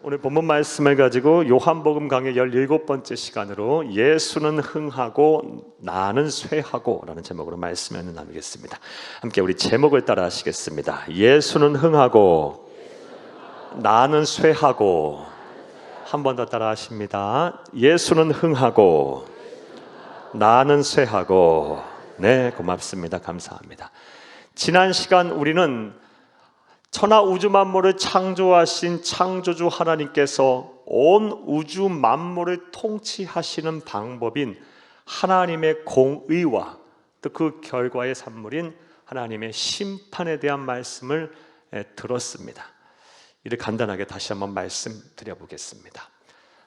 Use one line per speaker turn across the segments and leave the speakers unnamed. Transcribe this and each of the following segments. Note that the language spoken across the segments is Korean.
오늘 본문 말씀을 가지고 요한복음 강의 17번째 시간으로 예수는 흥하고 나는 쇠하고 라는 제목으로 말씀을 나누겠습니다. 함께 우리 제목을 따라 하시겠습니다. 예수는 흥하고 나는 쇠하고. 한 번 더 따라 하십니다. 예수는 흥하고 나는 쇠하고. 네, 고맙습니다. 감사합니다. 지난 시간 우리는 천하 우주 만물을 창조하신 창조주 하나님께서 온 우주 만물을 통치하시는 방법인 하나님의 공의와 또 그 결과의 산물인 하나님의 심판에 대한 말씀을 들었습니다. 이를 간단하게 다시 한번 말씀드려 보겠습니다.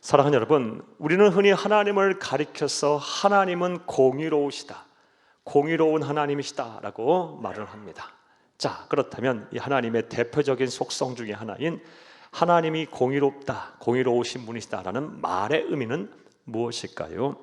사랑하는 여러분, 우리는 흔히 하나님을 가리켜서 하나님은 공의로우시다, 공의로운 하나님이시다 라고 말을 합니다. 자, 그렇다면 이 하나님의 대표적인 속성 중에 하나인 하나님이 공의롭다, 공의로우신 분이시다라는 말의 의미는 무엇일까요?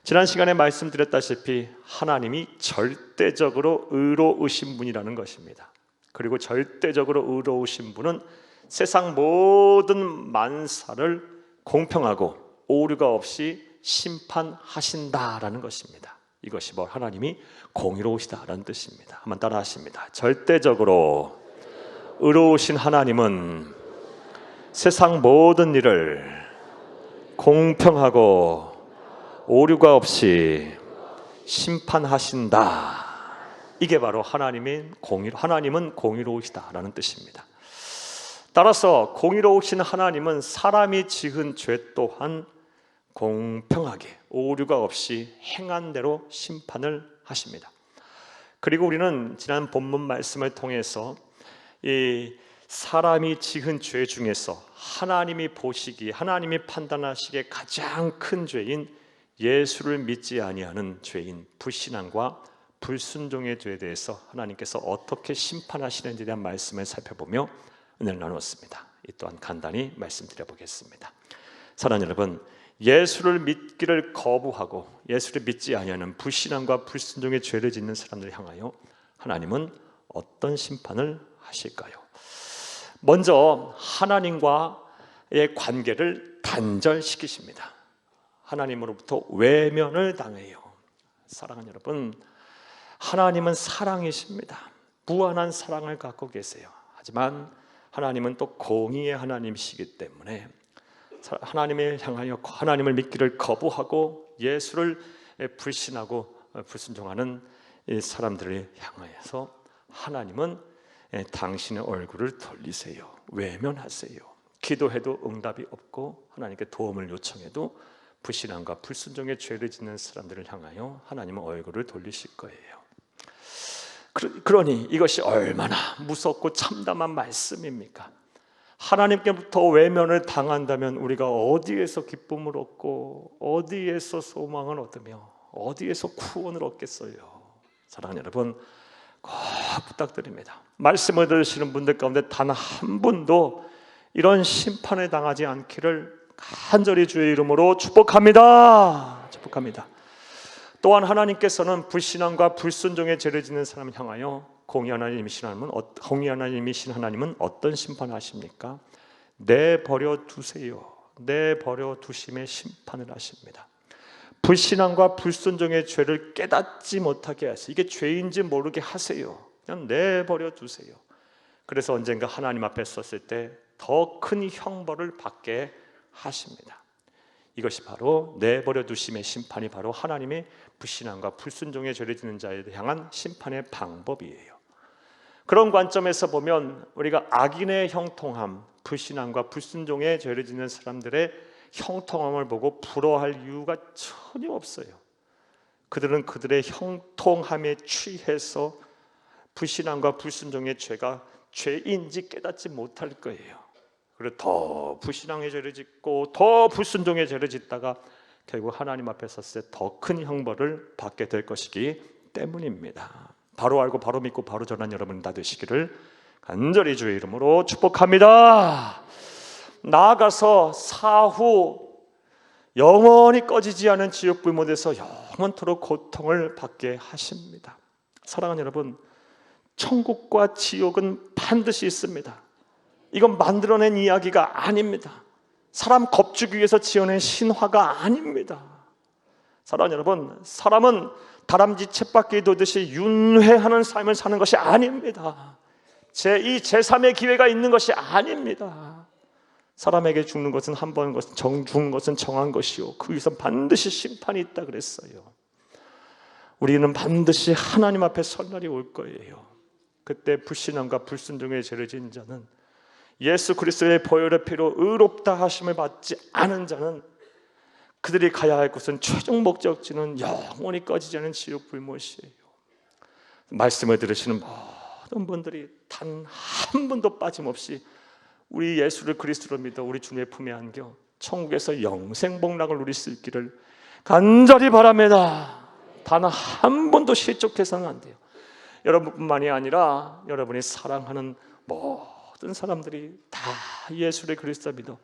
지난 시간에 말씀드렸다시피 하나님이 절대적으로 의로우신 분이라는 것입니다. 그리고 절대적으로 의로우신 분은 세상 모든 만사를 공평하고 오류가 없이 심판하신다라는 것입니다. 이것이 뭐 하나님이 공의로우시다라는 뜻입니다. 한번 따라 하십니다. 절대적으로 의로우신 하나님은 세상 모든 일을 공평하고 오류가 없이 심판하신다. 이게 바로 하나님은 공의로우시다라는 뜻입니다. 따라서 공의로우신 하나님은 사람이 지은 죄 또한 공평하게 오류가 없이 행한 대로 심판을 하십니다. 그리고 우리는 지난 본문 말씀을 통해서 이 사람이 지은 죄 중에서 하나님이 보시기에, 하나님이 판단하시기에 가장 큰 죄인 예수를 믿지 아니하는 죄인 불신앙과 불순종의 죄에 대해서 하나님께서 어떻게 심판하시는지에 대한 말씀을 살펴보며 은혜를 나누었습니다. 이 또한 간단히 말씀드려 보겠습니다. 사랑하는 여러분, 예수를 믿기를 거부하고 예수를 믿지 아니하는 불신앙과 불순종의 죄를 짓는 사람들을 향하여 하나님은 어떤 심판을 하실까요? 먼저 하나님과의 관계를 단절시키십니다. 하나님으로부터 외면을 당해요. 사랑하는 여러분, 하나님은 사랑이십니다. 무한한 사랑을 갖고 계세요. 하지만 하나님은 또 공의의 하나님이시기 때문에 하나님을 향하여 하나님을 믿기를 거부하고 예수를 불신하고 불순종하는 이 사람들을 향하여서 하나님은 당신의 얼굴을 돌리세요. 외면하세요. 기도해도 응답이 없고 하나님께 도움을 요청해도 불신앙과 불순종의 죄를 짓는 사람들을 향하여 하나님은 얼굴을 돌리실 거예요. 그러니 이것이 얼마나 무섭고 참담한 말씀입니까? 하나님께부터 외면을 당한다면 우리가 어디에서 기쁨을 얻고 어디에서 소망을 얻으며 어디에서 구원을 얻겠어요? 사랑하는 여러분, 꼭 부탁드립니다. 말씀을 들으시는 분들 가운데 단 한 분도 이런 심판을 당하지 않기를 간절히 주의 이름으로 축복합니다. 축복합니다. 또한 하나님께서는 불신앙과 불순종의 죄를 짓는 사람을 향하여 공의 하나님이신 하나님은 어떤 심판을 하십니까? 내버려 두세요. 내버려 두심의 심판을 하십니다. 불신앙과 불순종의 죄를 깨닫지 못하게 하세요. 이게 죄인지 모르게 하세요. 그냥 내버려 두세요. 그래서 언젠가 하나님 앞에 섰을 때 더 큰 형벌을 받게 하십니다. 이것이 바로 내버려 두심의 심판이 바로 하나님의 불신앙과 불순종의 죄를 짓는 자에 향한 심판의 방법이에요. 그런 관점에서 보면 우리가 악인의 형통함, 불신앙과 불순종의 죄를 짓는 사람들의 형통함을 보고 부러워할 이유가 전혀 없어요. 그들은 그들의 형통함에 취해서 불신앙과 불순종의 죄가 죄인지 깨닫지 못할 거예요. 그리고 더 불신앙의 죄를 짓고 더 불순종의 죄를 짓다가 결국 하나님 앞에 섰을 때 더 큰 형벌을 받게 될 것이기 때문입니다. 바로 알고 바로 믿고 바로 전한 여러분 다 되시기를 간절히 주의 이름으로 축복합니다. 나아가서 사후 영원히 꺼지지 않은 지옥 불못에서 영원토록 고통을 받게 하십니다. 사랑하는 여러분, 천국과 지옥은 반드시 있습니다. 이건 만들어낸 이야기가 아닙니다. 사람 겁주기 위해서 지어낸 신화가 아닙니다. 사랑하는 여러분, 사람은 다람쥐 쳇바퀴 돌듯이 윤회하는 삶을 사는 것이 아닙니다. 제2, 제3의 기회가 있는 것이 아닙니다. 사람에게 죽는 것은 한 번 죽는 것은 정한 것이요 그 위에서 반드시 심판이 있다 그랬어요. 우리는 반드시 하나님 앞에 설 날이 올 거예요. 그때 불신앙과 불순종의 죄를 지은 자는, 예수 그리스도의 보혈의 피로 의롭다 하심을 받지 않은 자는, 그들이 가야 할 곳은 최종 목적지는 영원히 꺼지지 않은 지옥 불못이에요. 말씀을 들으시는 모든 분들이 단 한 분도 빠짐없이 우리 예수를 그리스도로 믿어 우리 주님의 품에 안겨 천국에서 영생복락을 누릴 수 있기를 간절히 바랍니다. 단 한 번도 실족해서는 안 돼요. 여러분뿐만이 아니라 여러분이 사랑하는 모든 사람들이 다 예수를 그리스도로 믿어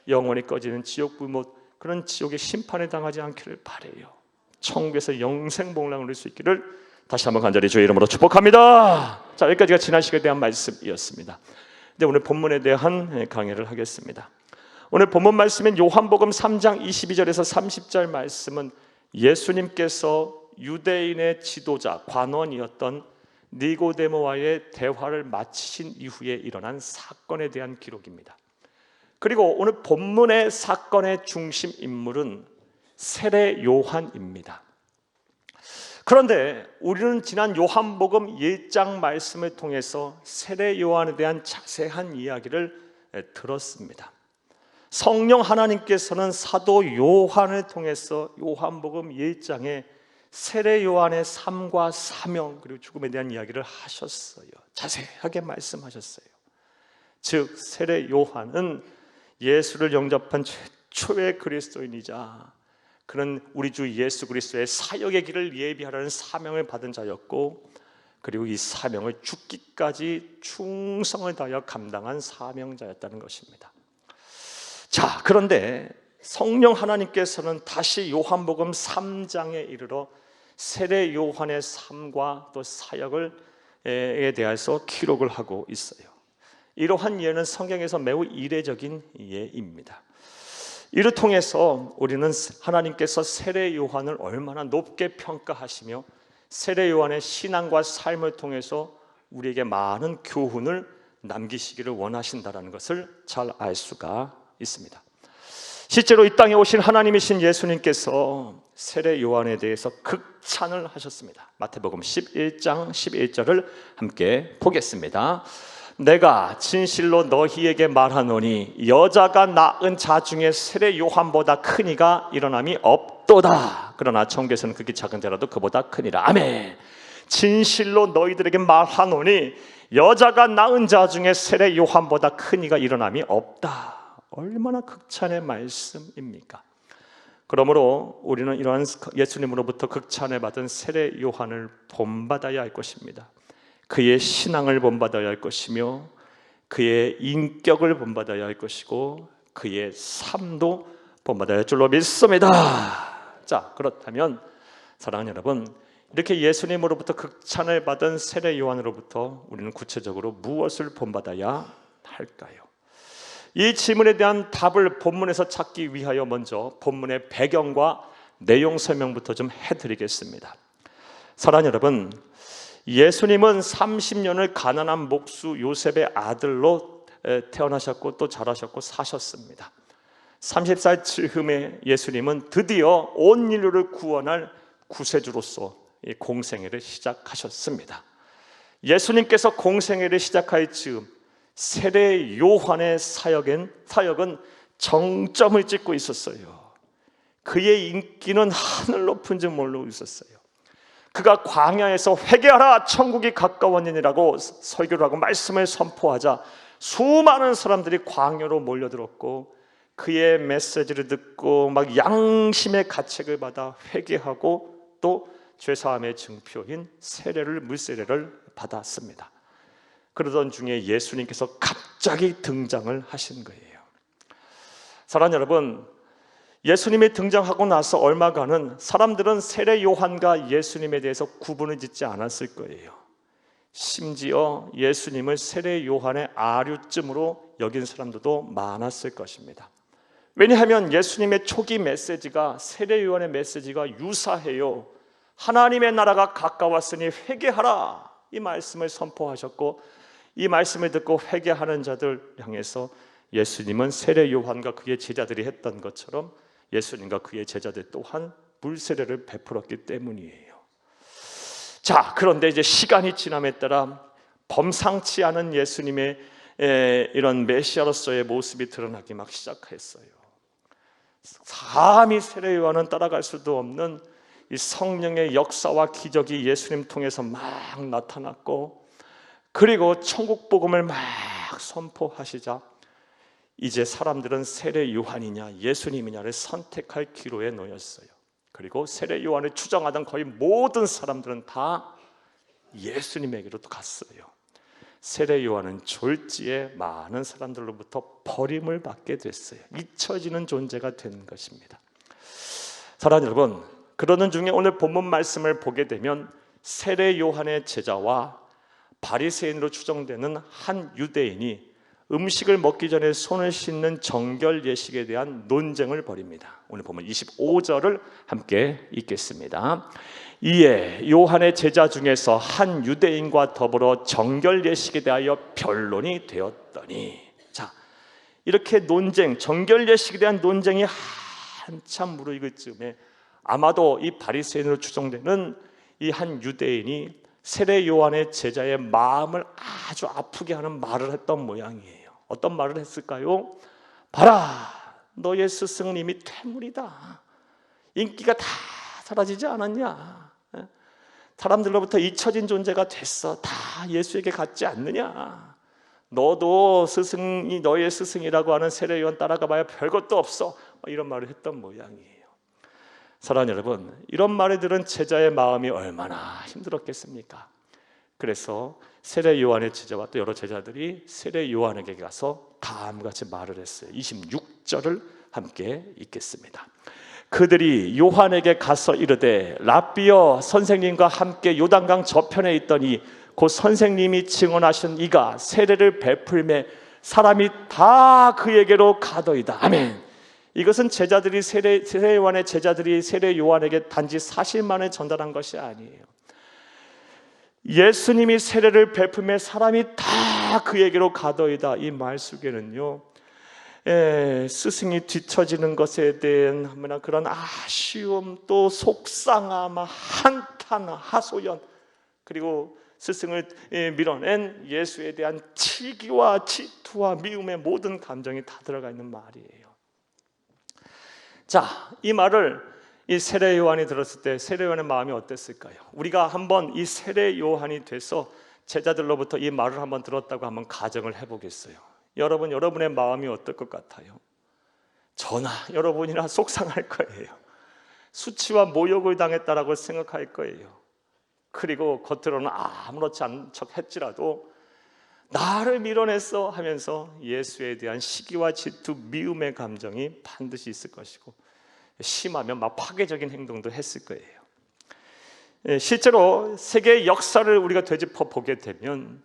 영원히 꺼지는 지옥 불못, 그런 지옥의 심판에 당하지 않기를 바라요. 천국에서 영생복락을 누릴 수 있기를 다시 한번 간절히 주의 이름으로 축복합니다. 자, 여기까지가 지난 시간에 대한 말씀이었습니다. 이제 오늘 본문에 대한 강의를 하겠습니다. 오늘 본문 말씀인 요한복음 3장 22절에서 30절 말씀은 예수님께서 유대인의 지도자, 관원이었던 니고데모와의 대화를 마치신 이후에 일어난 사건에 대한 기록입니다. 그리고 오늘 본문의 사건의 중심 인물은 세례 요한입니다. 그런데 우리는 지난 요한복음 1장 말씀을 통해서 세례 요한에 대한 자세한 이야기를 들었습니다. 성령 하나님께서는 사도 요한을 통해서 요한복음 1장에 세례 요한의 삶과 사명 그리고 죽음에 대한 이야기를 하셨어요. 자세하게 말씀하셨어요. 즉 세례 요한은 예수를 영접한 최초의 그리스도인이자 그는 우리 주 예수 그리스도의 사역의 길을 예비하라는 사명을 받은 자였고, 그리고 이 사명을 죽기까지 충성을 다하여 감당한 사명자였다는 것입니다. 자, 그런데 성령 하나님께서는 다시 요한복음 3장에 이르러 세례 요한의 삶과 또 사역에 대해서 기록을 하고 있어요. 이러한 예는 성경에서 매우 이례적인 예입니다. 이를 통해서 우리는 하나님께서 세례 요한을 얼마나 높게 평가하시며 세례 요한의 신앙과 삶을 통해서 우리에게 많은 교훈을 남기시기를 원하신다는 것을 잘 알 수가 있습니다. 실제로 이 땅에 오신 하나님이신 예수님께서 세례 요한에 대해서 극찬을 하셨습니다. 마태복음 11장 11절을 함께 보겠습니다. 내가 진실로 너희에게 말하노니 여자가 낳은 자 중에 세례 요한보다 큰 이가 일어남이 없도다. 그러나 천국에서는 극히 작은 자라도 그보다 크니라. 아멘. 진실로 너희들에게 말하노니 여자가 낳은 자 중에 세례 요한보다 큰 이가 일어남이 없다. 얼마나 극찬의 말씀입니까? 그러므로 우리는 이러한 예수님으로부터 극찬을 받은 세례 요한을 본받아야 할 것입니다. 그의 신앙을 본받아야 할 것이며 그의 인격을 본받아야 할 것이고 그의 삶도 본받아야 할 줄로 믿습니다. 자, 그렇다면 사랑하는 여러분, 이렇게 예수님으로부터 극찬을 받은 세례 요한으로부터 우리는 구체적으로 무엇을 본받아야 할까요? 이 질문에 대한 답을 본문에서 찾기 위하여 먼저 본문의 배경과 내용 설명부터 좀 해드리겠습니다. 사랑하는 여러분, 예수님은 30년을 가난한 목수 요셉의 아들로 태어나셨고 또 자라셨고 사셨습니다. 30살 즈음에 예수님은 드디어 온 인류를 구원할 구세주로서 공생애를 시작하셨습니다. 예수님께서 공생애를 시작할 즈음 세례 요한의 사역은 정점을 찍고 있었어요. 그의 인기는 하늘 높은 줄 모르고 있었어요. 그가 광야에서 회개하라 천국이 가까웠느니라고 설교를 하고 말씀을 선포하자 수많은 사람들이 광야로 몰려들었고 그의 메시지를 듣고 막 양심의 가책을 받아 회개하고 또 죄사함의 증표인 물세례를 받았습니다. 그러던 중에 예수님께서 갑자기 등장을 하신 거예요. 사랑하는 여러분, 예수님이 등장하고 나서 얼마간은 사람들은 세례 요한과 예수님에 대해서 구분을 짓지 않았을 거예요. 심지어 예수님을 세례 요한의 아류쯤으로 여긴 사람들도 많았을 것입니다. 왜냐하면 예수님의 초기 메시지가 세례 요한의 메시지가 유사해요. 하나님의 나라가 가까웠으니 회개하라, 이 말씀을 선포하셨고, 이 말씀을 듣고 회개하는 자들 향해서 예수님은 세례 요한과 그의 제자들이 했던 것처럼 예수님과 그의 제자들 또한 물세례를 베풀었기 때문이에요. 자, 그런데 이제 시간이 지남에 따라 범상치 않은 예수님의 이런 메시아로서의 모습이 드러나기 막 시작했어요. 감히 세례 요한은 따라갈 수도 없는 이 성령의 역사와 기적이 예수님 통해서 막 나타났고, 그리고 천국 복음을 막 선포하시자 이제 사람들은 세례 요한이냐 예수님이냐를 선택할 기로에 놓였어요. 그리고 세례 요한을 추정하던 거의 모든 사람들은 다 예수님에게로 갔어요. 세례 요한은 졸지에 많은 사람들로부터 버림을 받게 됐어요. 잊혀지는 존재가 된 것입니다. 사랑하는 여러분, 그러는 중에 오늘 본문 말씀을 보게 되면 세례 요한의 제자와 바리새인으로 추정되는 한 유대인이 음식을 먹기 전에 손을 씻는 정결 예식에 대한 논쟁을 벌입니다. 오늘 보면 25절을 함께 읽겠습니다. 이에 요한의 제자 중에서 한 유대인과 더불어 정결 예식에 대하여 변론이 되었더니, 자, 이렇게 논쟁, 정결 예식에 대한 논쟁이 한참 무르익을 즈음에 아마도 이 바리새인으로 추정되는 이 한 유대인이 세례 요한의 제자의 마음을 아주 아프게 하는 말을 했던 모양이에요. 어떤 말을 했을까요? 봐라, 너의 스승은 이미 퇴물이다. 인기가 다 사라지지 않았냐? 사람들로부터 잊혀진 존재가 됐어. 다 예수에게 갔지 않느냐? 너도 스승이 너의 스승이라고 하는 세례 요한 따라가 봐야 별것도 없어. 이런 말을 했던 모양이에요. 사랑하는 여러분, 이런 말을 들은 제자의 마음이 얼마나 힘들었겠습니까? 그래서 세례 요한의 제자와 또 여러 제자들이 세례 요한에게 가서 다음과 같이 말을 했어요. 26절을 함께 읽겠습니다. 그들이 요한에게 가서 이르되 랍비여, 선생님과 함께 요단강 저편에 있더니 곧 선생님이 증언하신 이가 세례를 베풀매 사람이 다 그에게로 가더이다. 아멘. 이것은 제자들이 세례 요한의 제자들이 세례 요한에게 단지 사실만을 전달한 것이 아니에요. 예수님이 세례를 베풀매 사람이 다 그에게로 가더이다. 이 말 속에는요, 스승이 뒤처지는 것에 대한 그런 아쉬움, 또 속상함, 한탄, 하소연, 그리고 스승을 밀어낸 예수에 대한 치기와 질투와 미움의 모든 감정이 다 들어가 있는 말이에요. 자, 이 말을 이 세례 요한이 들었을 때 세례 요한의 마음이 어땠을까요? 우리가 한번 이 세례 요한이 돼서 제자들로부터 이 말을 한번 들었다고 한번 가정을 해보겠어요. 여러분의 마음이 어떨 것 같아요? 저나 여러분이나 속상할 거예요. 수치와 모욕을 당했다라고 생각할 거예요. 그리고 겉으로는 아무렇지 않은 척 했지라도 나를 밀어냈어 하면서 예수에 대한 시기와 질투, 미움의 감정이 반드시 있을 것이고, 심하면 막 파괴적인 행동도 했을 거예요. 실제로 세계의 역사를 우리가 되짚어 보게 되면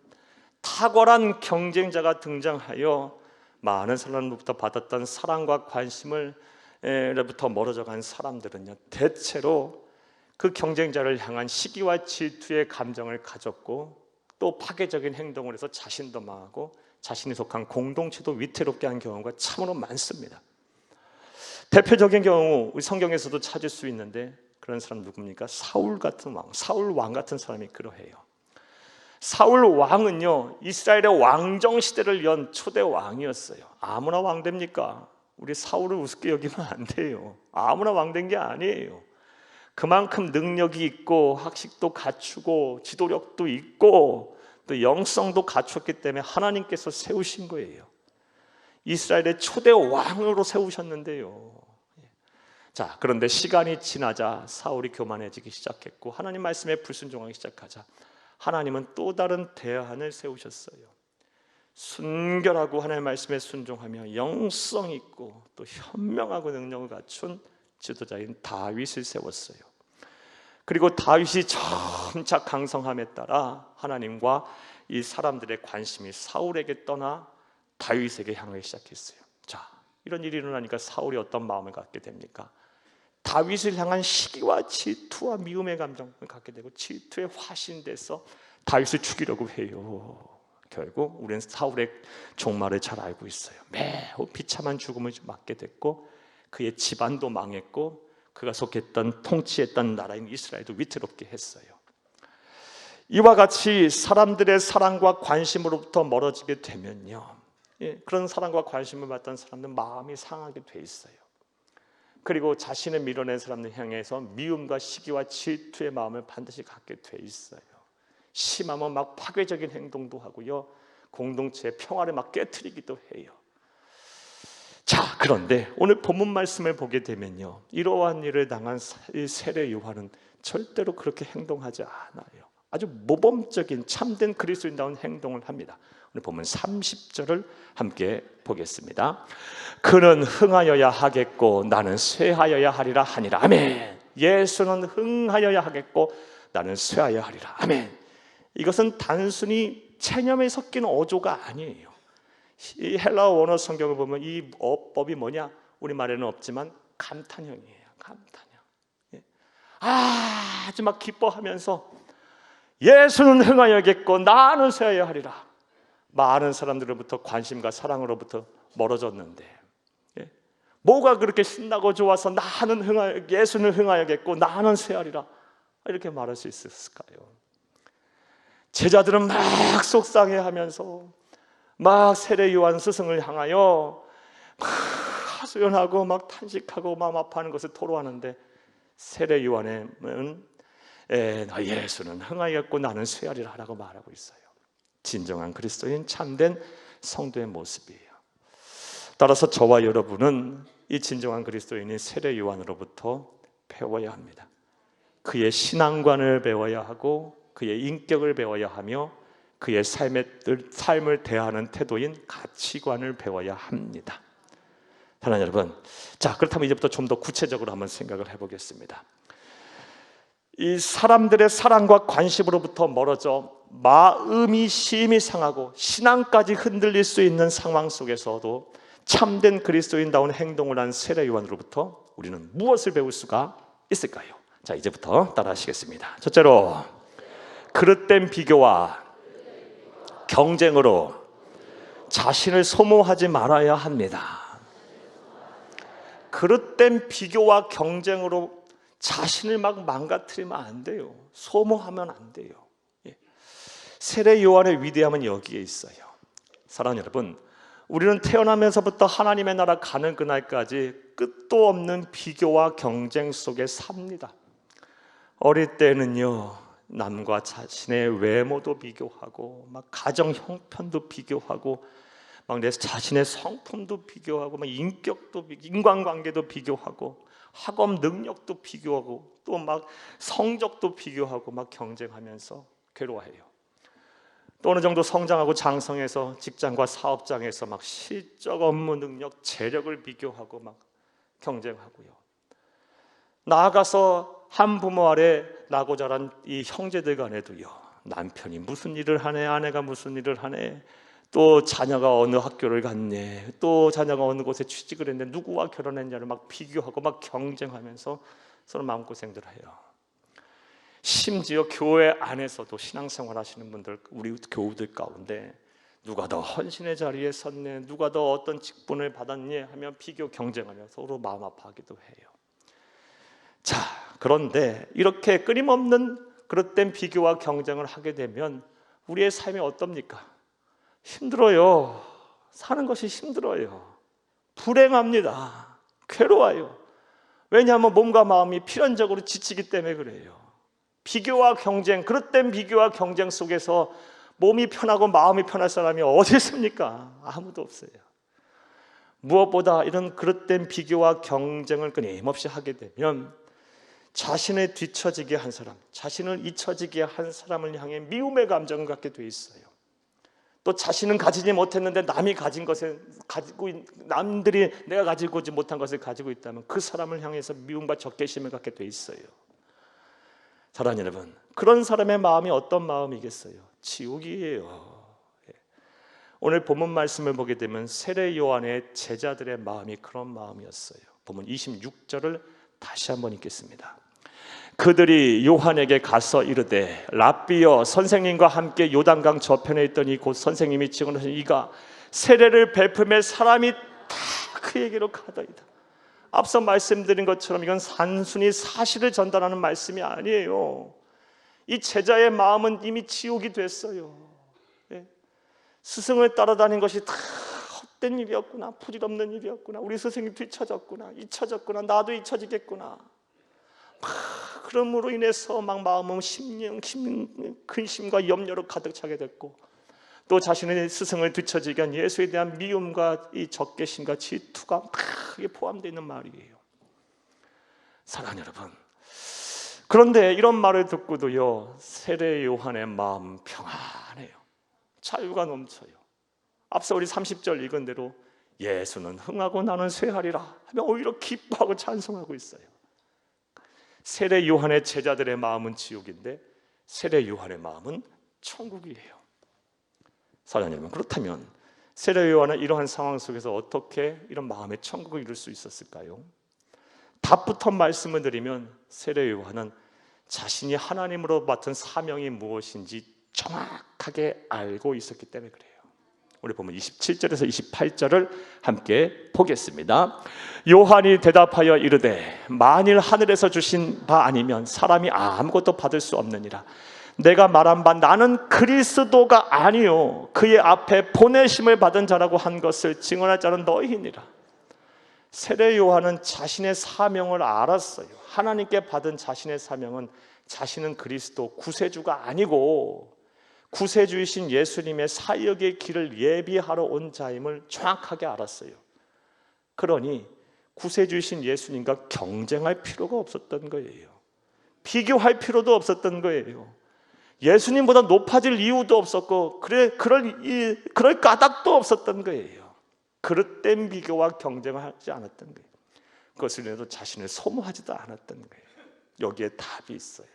탁월한 경쟁자가 등장하여 많은 사람으로부터 받았던 사랑과 관심을 로부터 멀어져 간 사람들은요, 대체로 그 경쟁자를 향한 시기와 질투의 감정을 가졌고, 또 파괴적인 행동을 해서 자신도 망하고 자신이 속한 공동체도 위태롭게 한 경우가 참으로 많습니다. 대표적인 경우 우리 성경에서도 찾을 수 있는데, 그런 사람 누굽니까? 사울 같은 왕, 사울 왕 같은 사람이 그러해요. 사울 왕은요, 이스라엘의 왕정 시대를 연 초대 왕이었어요. 아무나 왕 됩니까? 우리 사울을 우습게 여기면 안 돼요. 아무나 왕 된 게 아니에요. 그만큼 능력이 있고 학식도 갖추고 지도력도 있고 또 영성도 갖췄기 때문에 하나님께서 세우신 거예요. 이스라엘의 초대 왕으로 세우셨는데요. 자, 그런데 시간이 지나자 사울이 교만해지기 시작했고 하나님 말씀에 불순종하기 시작하자 하나님은 또 다른 대안을 세우셨어요. 순결하고 하나님의 말씀에 순종하며 영성 있고 또 현명하고 능력을 갖춘 지도자인 다윗을 세웠어요. 그리고 다윗이 점차 강성함에 따라 하나님과 이 사람들의 관심이 사울에게 떠나 다윗에게 향하기 시작했어요. 자, 이런 일이 일어나니까 사울이 어떤 마음을 갖게 됩니까? 다윗을 향한 시기와 질투와 미움의 감정을 갖게 되고 질투에 화신돼서 다윗을 죽이려고 해요. 결국 우리는 사울의 종말을 잘 알고 있어요. 매우 비참한 죽음을 맞게 됐고 그의 집안도 망했고 그가 속했던 통치했던 나라인 이스라엘도 위태롭게 했어요. 이와 같이 사람들의 사랑과 관심으로부터 멀어지게 되면요, 그런 사랑과 관심을 받던 사람들은 마음이 상하게 돼 있어요. 그리고 자신을 밀어낸 사람들 향해서 미움과 시기와 질투의 마음을 반드시 갖게 돼 있어요. 심하면 막 파괴적인 행동도 하고요, 공동체의 평화를 막 깨트리기도 해요. 자, 그런데 오늘 본문 말씀을 보게 되면요, 이러한 일을 당한 세례 요한은 절대로 그렇게 행동하지 않아요. 아주 모범적인 참된 그리스도인다운 행동을 합니다. 오늘 본문 30절을 함께 보겠습니다. 그는 흥하여야 하겠고 나는 쇠하여야 하리라 하니라. 아멘. 예수는 흥하여야 하겠고 나는 쇠하여야 하리라. 아멘. 이것은 단순히 체념에 섞인 어조가 아니에요. 이 헬라어 원어 성경을 보면 이 어법이 뭐냐? 우리말에는 없지만 감탄형이에요. 감탄형. 아주 막 기뻐하면서 예수는 흥하여야겠고 나는 쇠하여야 하리라. 많은 사람들로부터 관심과 사랑으로부터 멀어졌는데 뭐가 그렇게 신나고 좋아서 나는 예수는 흥하여야겠고 나는 쇠하리라 이렇게 말할 수 있었을까요? 제자들은 막 속상해하면서 막 세례 요한 스승을 향하여 막 하소연하고 막 탄식하고 마음 아파하는 것을 토로하는데 세례 요한은 예수는 흥하여야겠고 나는 쇠하리라 라고 말하고 있어요. 진정한 그리스도인 참된 성도의 모습이에요. 따라서 저와 여러분은 이 진정한 그리스도인이 세례 요한으로부터 배워야 합니다. 그의 신앙관을 배워야 하고 그의 인격을 배워야 하며 그의 삶을 대하는 태도인 가치관을 배워야 합니다. 사랑하는 여러분, 자, 그렇다면 이제부터 좀 더 구체적으로 한번 생각을 해보겠습니다. 이 사람들의 사랑과 관심으로부터 멀어져 마음이 심히 상하고 신앙까지 흔들릴 수 있는 상황 속에서도 참된 그리스도인다운 행동을 한 세례 요한으로부터 우리는 무엇을 배울 수가 있을까요? 자, 이제부터 따라 하시겠습니다. 첫째로, 그릇된 비교와 경쟁으로 자신을 소모하지 말아야 합니다. 그릇된 비교와 경쟁으로 자신을 막 망가뜨리면 안 돼요. 소모하면 안 돼요. 세례 요한의 위대함은 여기에 있어요. 사랑하는 여러분, 우리는 태어나면서부터 하나님의 나라 가는 그날까지 끝도 없는 비교와 경쟁 속에 삽니다. 어릴 때는요, 남과 자신의 외모도 비교하고 막 가정 형편도 비교하고 막 내 자신의 성품도 비교하고 막 인격도 인간관계도 비교하고 학업 능력도 비교하고 또 막 성적도 비교하고 막 경쟁하면서 괴로워해요. 또 어느 정도 성장하고 장성해서 직장과 사업장에서 막 실적, 업무 능력, 재력을 비교하고 막 경쟁하고요. 나아가서 한 부모 아래 나고 자란 이 형제들 간에도요, 남편이 무슨 일을 하네, 아내가 무슨 일을 하네, 또 자녀가 어느 학교를 갔네, 또 자녀가 어느 곳에 취직을 했네, 누구와 결혼했냐를 막 비교하고 막 경쟁하면서 서로 마음고생들 해요. 심지어 교회 안에서도 신앙생활 하시는 분들, 우리 교우들 가운데 누가 더 헌신의 자리에 섰네, 누가 더 어떤 직분을 받았니 하며 비교 경쟁하며 서로 마음 아파하기도 해요. 자, 그런데 이렇게 끊임없는 그릇된 비교와 경쟁을 하게 되면 우리의 삶이 어떻습니까? 힘들어요. 사는 것이 힘들어요. 불행합니다. 괴로워요. 왜냐하면 몸과 마음이 필연적으로 지치기 때문에 그래요. 비교와 경쟁, 그릇된 비교와 경쟁 속에서 몸이 편하고 마음이 편할 사람이 어디 있습니까? 아무도 없어요. 무엇보다 이런 그릇된 비교와 경쟁을 끊임없이 하게 되면 자신을 뒤처지게 한 사람, 자신을 잊혀지게 한 사람을 향해 미움의 감정을 갖게 돼 있어요. 또 자신은 가지지 못했는데 남이 가진 것을 남들이 내가 가지고 오지 못한 것을 가지고 있다면 그 사람을 향해서 미움과 적개심을 갖게 돼 있어요. 사랑하는 여러분, 그런 사람의 마음이 어떤 마음이겠어요? 지옥이에요. 오늘 본문 말씀을 보게 되면 세례 요한의 제자들의 마음이 그런 마음이었어요. 본문 26절을 다시 한번 읽겠습니다. 그들이 요한에게 가서 이르되 랍비여, 선생님과 함께 요단강 저편에 있던 이곳 선생님이 증언하신 이가 세례를 베풀매 사람이 다 그에게로 가더이다. 앞서 말씀드린 것처럼 이건 단순히 사실을 전달하는 말씀이 아니에요. 이 제자의 마음은 이미 지옥이 됐어요. 스승을 따라다닌 것이 다 헛된 일이었구나, 부질없는 일이었구나, 우리 스승이 뒤처졌구나, 잊혀졌구나, 나도 잊혀지겠구나. 그러므로 인해서 막 마음은 근심과 염려로 가득 차게 됐고, 또 자신의 스승을 뒤처지게 한 예수에 대한 미움과 이 적개심과 질투가 크게 포함되어 있는 말이에요. 사랑하는 여러분, 그런데 이런 말을 듣고도요, 세례 요한의 마음 평안해요. 자유가 넘쳐요. 앞서 우리 30절 읽은 대로 예수는 흥하고 나는 쇠하리라 하며 오히려 기뻐하고 찬송하고 있어요. 세례 요한의 제자들의 마음은 지옥인데 세례 요한의 마음은 천국이에요. 사랑하는 여러분, 그렇다면 세례 요한은 이러한 상황 속에서 어떻게 이런 마음의 천국을 이룰 수 있었을까요? 답부터 말씀을 드리면 세례 요한은 자신이 하나님으로 맡은 사명이 무엇인지 정확하게 알고 있었기 때문에 그래요. 우리 보면 27절에서 28절을 함께 보겠습니다. 요한이 대답하여 이르되 만일 하늘에서 주신 바 아니면 사람이 아무것도 받을 수 없느니라. 내가 말한 바 나는 그리스도가 아니요 그의 앞에 보내심을 받은 자라고 한 것을 증언할 자는 너희니라. 세례 요한은 자신의 사명을 알았어요. 하나님께 받은 자신의 사명은 자신은 그리스도 구세주가 아니고 구세주이신 예수님의 사역의 길을 예비하러 온 자임을 정확하게 알았어요. 그러니 구세주이신 예수님과 경쟁할 필요가 없었던 거예요. 비교할 필요도 없었던 거예요. 예수님보다 높아질 이유도 없었고 그럴 까닭도 없었던 거예요. 그릇된 비교와 경쟁을 하지 않았던 거예요. 그것을 인해서 자신을 소모하지도 않았던 거예요. 여기에 답이 있어요.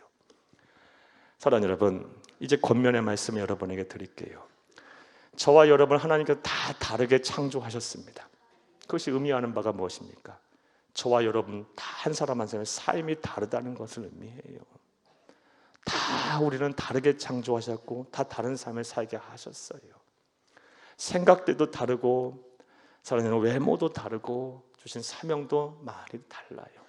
사랑하는 여러분, 이제 권면의 말씀을 여러분에게 드릴게요. 저와 여러분 하나님께서 다 다르게 창조하셨습니다. 그것이 의미하는 바가 무엇입니까? 저와 여러분 다 한 사람 한 사람의 삶이 다르다는 것을 의미해요. 다 우리는 다르게 창조하셨고 다 다른 삶을 살게 하셨어요. 생각들도 다르고 사람의 외모도 다르고 주신 사명도 많이 달라요.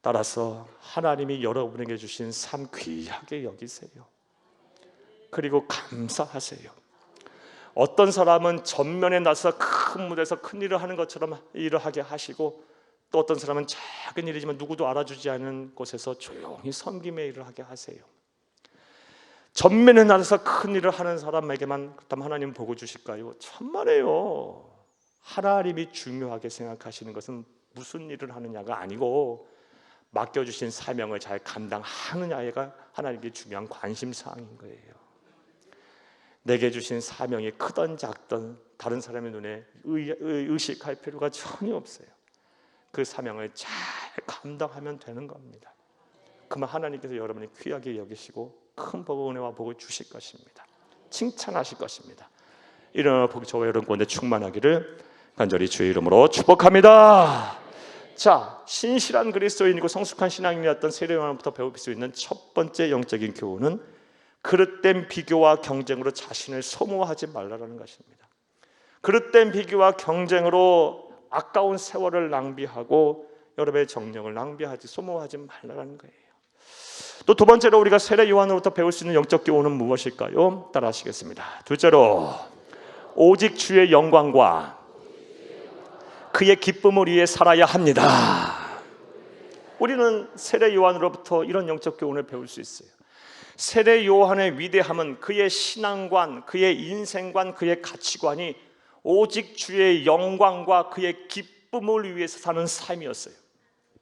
따라서 하나님이 여러분에게 주신 삶 귀하게 여기세요. 그리고 감사하세요. 어떤 사람은 전면에 나서 큰 무대에서 큰 일을 하는 것처럼 일을 하게 하시고, 또 어떤 사람은 작은 일이지만 누구도 알아주지 않는 곳에서 조용히 섬김의 일을 하게 하세요. 전면에 나서서 큰 일을 하는 사람에게만 그렇다면 하나님 복을 주실까요? 천만에요. 하나님이 중요하게 생각하시는 것은 무슨 일을 하느냐가 아니고 맡겨주신 사명을 잘 감당하느냐가 하나님께 중요한 관심사항인 거예요. 내게 주신 사명이 크든 작든 다른 사람의 눈에 의식할 필요가 전혀 없어요. 그 사명을 잘 감당하면 되는 겁니다. 그러면 하나님께서 여러분이 귀하게 여기시고 큰 복과 은혜와 복을 주실 것입니다. 칭찬하실 것입니다. 이런 복이 저와 여러분 가운데 충만하기를 간절히 주의 이름으로 축복합니다. 자, 신실한 그리스도인이고 성숙한 신앙인이었던 세례 요한부터 배울 수 있는 첫 번째 영적인 교훈은 그릇된 비교와 경쟁으로 자신을 소모하지 말라는 것입니다. 그릇된 비교와 경쟁으로 아까운 세월을 낭비하고 여러분의 정력을 낭비하지 소모하지 말라는 거예요. 또 두 번째로 우리가 세례 요한으로부터 배울 수 있는 영적 교훈은 무엇일까요? 따라 하시겠습니다. 둘째로 오직 주의 영광과 그의 기쁨을 위해 살아야 합니다. 우리는 세례 요한으로부터 이런 영적 교훈을 배울 수 있어요. 세례 요한의 위대함은 그의 신앙관, 그의 인생관, 그의 가치관이 오직 주의 영광과 그의 기쁨을 위해서 사는 삶이었어요.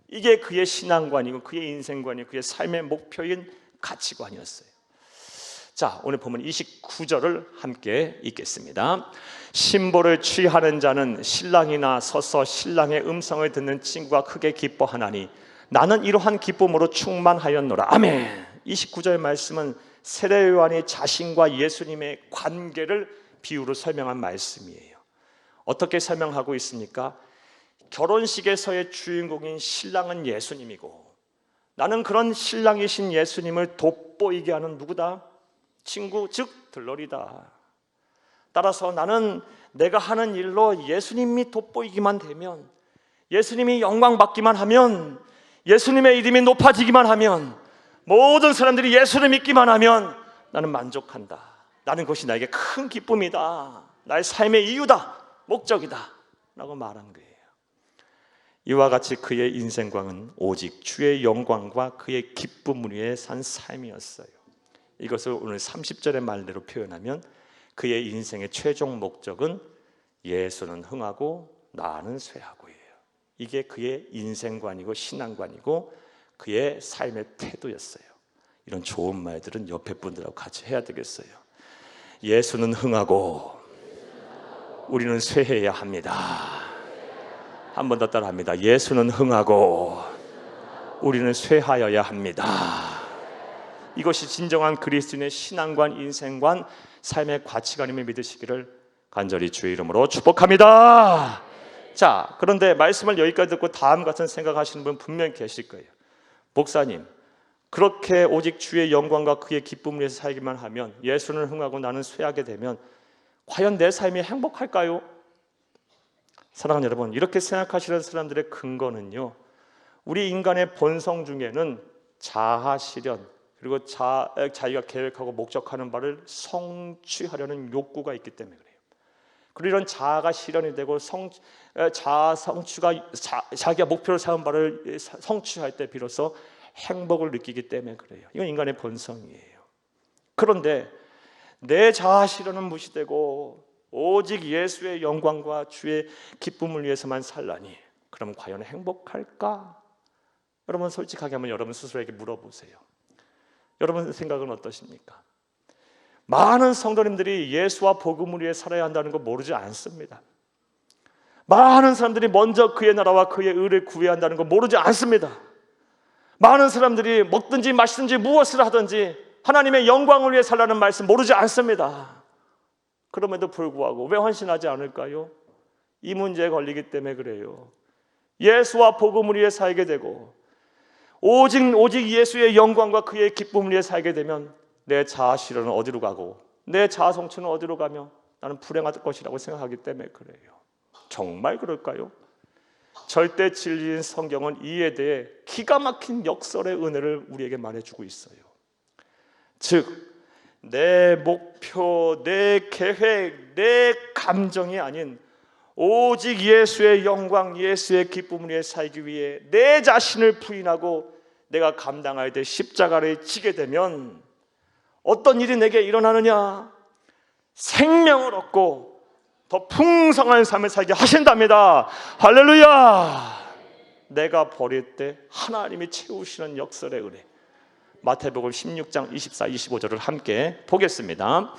이게 그의 신앙관이고 그의 인생관이고 그의 삶의 목표인 가치관이었어요. 자, 오늘 보면 29절을 함께 읽겠습니다. 신보를 취하는 자는 신랑이나 서서 신랑의 음성을 듣는 친구가 크게 기뻐하나니 나는 이러한 기쁨으로 충만하였노라. 아멘. 29절 말씀은 세례 요한이 자신과 예수님의 관계를 비유로 설명한 말씀이에요. 어떻게 설명하고 있습니까? 결혼식에서의 주인공인 신랑은 예수님이고, 나는 그런 신랑이신 예수님을 돋보이게 하는 누구다? 친구, 즉 들러리다. 따라서 나는 내가 하는 일로 예수님이 돋보이기만 되면, 예수님이 영광받기만 하면, 예수님의 이름이 높아지기만 하면, 모든 사람들이 예수를 믿기만 하면 나는 만족한다. 나는 그것이 나에게 큰 기쁨이다. 나의 삶의 이유다. 목적이다. 라고 말한 거예요. 이와 같이 그의 인생관은 오직 주의 영광과 그의 기쁨을 위해 산 삶이었어요. 이것을 오늘 30절의 말대로 표현하면 그의 인생의 최종 목적은 예수는 흥하고 나는 쇠하고예요. 이게 그의 인생관이고 신앙관이고 그의 삶의 태도였어요. 이런 좋은 말들은 옆에 분들하고 같이 해야 되겠어요. 예수는 흥하고 우리는 쇠해야 합니다. 한 번 더 따라합니다. 예수는 흥하고 우리는 쇠하여야 합니다. 이것이 진정한 그리스도인의 신앙관, 인생관, 삶의 가치관임을 믿으시기를 간절히 주의 이름으로 축복합니다. 자, 그런데 말씀을 여기까지 듣고 다음 같은 생각하시는 분 분명히 계실 거예요. 목사님, 그렇게 오직 주의 영광과 그의 기쁨을 위해서 살기만 하면, 예수는 흥하고 나는 쇠하게 되면 과연 내 삶이 행복할까요? 사랑하는 여러분, 이렇게 생각하시는 사람들의 근거는요, 우리 인간의 본성 중에는 자아 실현, 그리고 자기가 계획하고 목적하는 바를 성취하려는 욕구가 있기 때문에 그래요. 그리고 이런 자아가 실현이 되고 자아 성취가 자기가 목표로 삼은 바를 성취할 때 비로소 행복을 느끼기 때문에 그래요. 이건 인간의 본성이에요. 그런데 내 자아 실현은 무시되고 오직 예수의 영광과 주의 기쁨을 위해서만 살라니, 그럼 과연 행복할까? 여러분 솔직하게 한번 여러분 스스로에게 물어보세요. 여러분 생각은 어떠십니까? 많은 성도님들이 예수와 복음을 위해 살아야 한다는 거 모르지 않습니다. 많은 사람들이 먼저 그의 나라와 그의 의를 구해야 한다는 거 모르지 않습니다. 많은 사람들이 먹든지 마시든지 무엇을 하든지 하나님의 영광을 위해 살라는 말씀 모르지 않습니다. 그럼에도 불구하고 왜 헌신하지 않을까요? 이 문제에 걸리기 때문에 그래요. 예수와 복음을 위해 살게 되고 오직 예수의 영광과 그의 기쁨을 위해 살게 되면 내 자아 실현은 어디로 가고 내 자아 성취는 어디로 가며 나는 불행할 것이라고 생각하기 때문에 그래요. 정말 그럴까요? 절대 진리인 성경은 이에 대해 기가 막힌 역설의 은혜를 우리에게 말해주고 있어요. 즉 내 목표, 내 계획, 내 감정이 아닌 오직 예수의 영광, 예수의 기쁨을 위해 살기 위해 내 자신을 부인하고 내가 감당해야 될 십자가를 지게 되면 어떤 일이 내게 일어나느냐? 생명을 얻고 더 풍성한 삶을 살게 하신답니다. 할렐루야! 내가 버릴 때 하나님이 채우시는 역설의 은혜. 마태복음 16장 24, 25절을 함께 보겠습니다.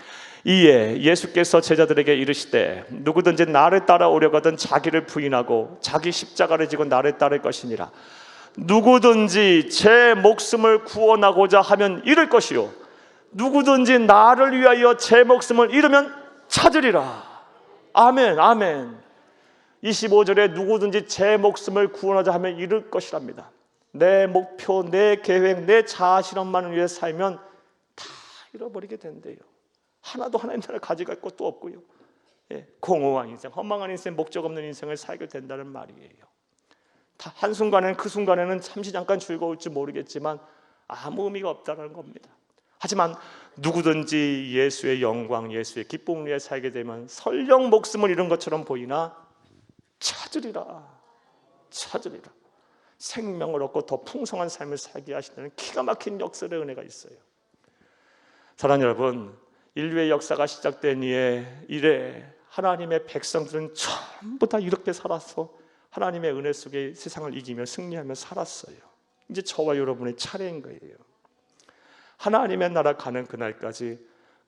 이에 예수께서 제자들에게 이르시되 누구든지 나를 따라오려거든 자기를 부인하고 자기 십자가를 지고 나를 따를 것이니라. 누구든지 제 목숨을 구원하고자 하면 잃을 것이요 누구든지 나를 위하여 제 목숨을 잃으면 찾으리라. 아멘, 아멘. 25절에 누구든지 제 목숨을 구원하자 하면 잃을 것이랍니다. 내 목표, 내 계획, 내 자아 실현만을 위해 살면 다 잃어버리게 된대요. 하나도 하나님 나라를 가져갈 것도 없고요. 공허한 인생, 허망한 인생, 목적 없는 인생을 살게 된다는 말이에요. 다 한순간에는 그 순간에는 잠시 잠깐 즐거울지 모르겠지만 아무 의미가 없다는 겁니다. 하지만 누구든지 예수의 영광, 예수의 기쁨을 위해 살게 되면 설령 목숨을 잃은 것처럼 보이나 찾으리라. 생명을 얻고 더 풍성한 삶을 살게 하신다는 기가 막힌 역설의 은혜가 있어요. 사랑하는 여러분, 인류의 역사가 시작된 이래 하나님의 백성들은 전부 다 이렇게 살아서 하나님의 은혜 속에 세상을 이기며 승리하며 살았어요. 이제 저와 여러분의 차례인 거예요. 하나님의 나라 가는 그날까지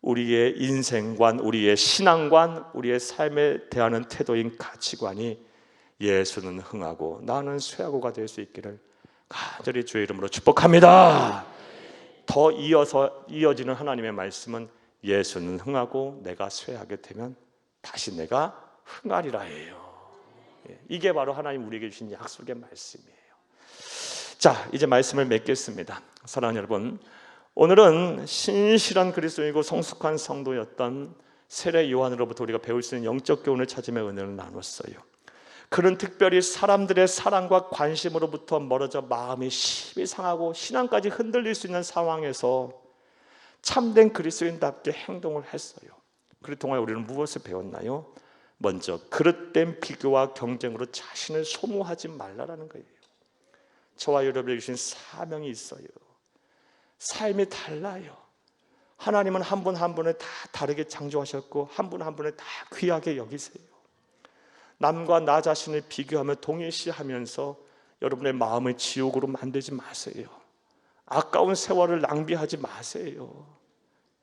우리의 인생관, 우리의 신앙관, 우리의 삶에 대하는 태도인 가치관이 예수는 흥하고 나는 쇠하고가 될 수 있기를 간절히 주의 이름으로 축복합니다. 더 이어지는 하나님의 말씀은 예수는 흥하고 내가 쇠하게 되면 다시 내가 흥하리라 해요. 이게 바로 하나님 우리에게 주신 약속의 말씀이에요. 자, 이제 말씀을 맺겠습니다. 사랑하는 여러분, 오늘은 신실한 그리스도이고 성숙한 성도였던 세례 요한으로부터 우리가 배울 수 있는 영적 교훈을 찾으며 은혜를 나눴어요. 그는 특별히 사람들의 사랑과 관심으로부터 멀어져 마음이 심히 상하고 신앙까지 흔들릴 수 있는 상황에서 참된 그리스도인답게 행동을 했어요. 그 동안 우리는 무엇을 배웠나요? 먼저 그릇된 비교와 경쟁으로 자신을 소모하지 말라라는 거예요. 저와 여러분에게 주신 사명이 있어요. 삶이 달라요. 하나님은 한 분 한 분을 다 다르게 창조하셨고 한 분 한 분을 다 귀하게 여기세요. 남과 나 자신을 비교하며 동일시하면서 여러분의 마음을 지옥으로 만들지 마세요. 아까운 세월을 낭비하지 마세요.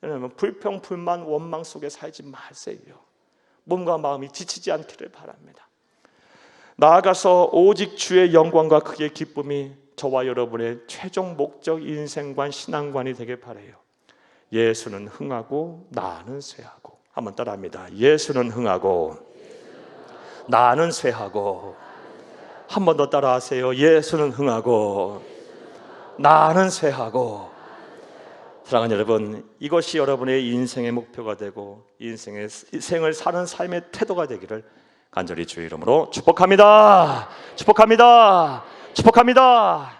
왜냐하면 불평, 불만, 원망 속에 살지 마세요. 몸과 마음이 지치지 않기를 바랍니다. 나아가서 오직 주의 영광과 그의 기쁨이 저와 여러분의 최종 목적 인생관, 신앙관이 되길 바라요. 예수는 흥하고 나는 쇠하고. 한번 따라합니다. 예수는 흥하고 나는 쇠하고. 한 번 더 따라하세요. 예수는 흥하고 나는 쇠하고. 사랑하는 여러분, 이것이 여러분의 인생의 목표가 되고 인생을 사는 삶의 태도가 되기를 간절히 주의 이름으로 축복합니다. 축복합니다. 축복합니다.